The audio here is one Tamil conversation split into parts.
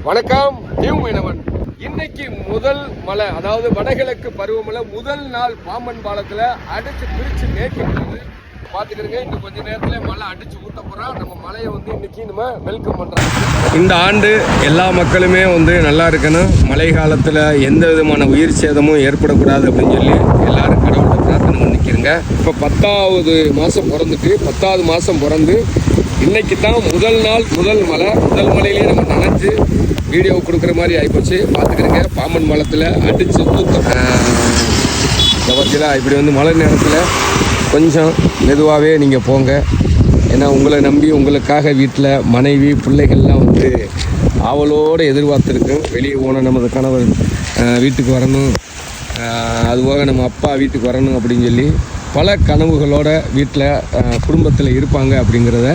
வணக்கம் நியூ மீனவன். இன்னைக்கு முதல் மழை, அதாவது வடகிழக்கு பருவமழை முதல் நாள் பாம்பன் பாலத்தில் அடிச்சு பிரிச்சு மேய்க்கிறது பார்த்துக்கிறீங்க. இன்னும் கொஞ்ச நேரத்தில் மழை அடிச்சு ஊட்ட போகிறோம். நம்ம மழையை இன்னைக்கு நம்ம வெல்கம் பண்ணுறோம். இந்த ஆண்டு எல்லா மக்களுமே நல்லா இருக்கணும். மழை காலத்தில் எந்த விதமான உயிர் சேதமும் ஏற்படக்கூடாது அப்படின்னு சொல்லி எல்லாரும் கடவுளை பிரார்த்தனை பண்ணிக்கிறங்க. இப்போ 10வது மாதம் பிறந்துட்டு 10வது மாதம் பிறந்து இன்னைக்கு தான் முதல் நாள் முதல் மலையிலேயே நம்ம நினைச்சு வீடியோ கொடுக்குற மாதிரி ஆகிப்போச்சு. பார்த்துக்கிறேங்க, பாம்பன் பாலத்தில் அடித்து ஊற்றம் பற்றிலாம் இப்படி மழை நேரத்தில் கொஞ்சம் மெதுவாகவே நீங்கள் போங்க. ஏன்னா உங்களை நம்பி உங்களுக்காக வீட்டில் மனைவி பிள்ளைகள்லாம் ஆவலோடு எதிர்பார்த்துருக்கும். வெளியே போன நமது கணவர் வீட்டுக்கு வரணும், அதுபோக நம்ம அப்பா வீட்டுக்கு வரணும் அப்படின்னு சொல்லி பல கனவுகளோட வீட்டில் குடும்பத்தில் இருப்பாங்க. அப்படிங்கிறத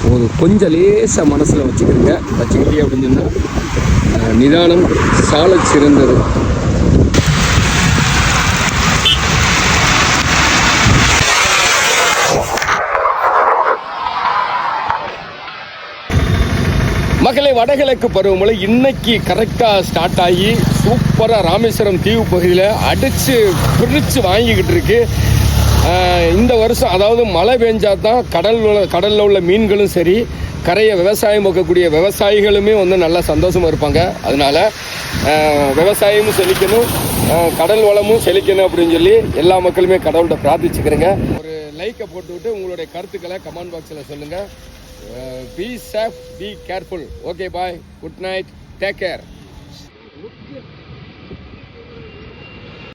ஒரு கொஞ்சம் லேசாக மனசில் வச்சுக்கிட்டே அப்படின்னு சொன்னால் நிதானம் சால சிறந்தது. மக்களை, வடகிழக்கு பருவமழை இன்னைக்கு கரெக்டாக ஸ்டார்ட் ஆகி சூப்பராக ராமேஸ்வரம் தீவு பகுதியில் அடித்து பிரித்து வாங்கிக்கிட்டு இருக்கு. இந்த வருஷம் அதாவது மழை பெஞ்சா தான் கடலில் உள்ள மீன்களும் சரி, கரையை விவசாயம் பார்க்கக்கூடிய விவசாயிகளுமே நல்லா சந்தோஷமாக இருப்பாங்க. அதனால் விவசாயமும் செழிக்கணும், கடல் வளமும் செழிக்கணும் அப்படின்னு சொல்லி எல்லா மக்களுமே கடவுள்கிட்ட பிரார்த்திச்சுக்கிறேங்க. ஒரு லைக்கை போட்டுவிட்டு உங்களுடைய கருத்துக்களை கமெண்ட் பாக்ஸில் சொல்லுங்கள். Be safe, be careful. Okay, bye. Good night. Take care.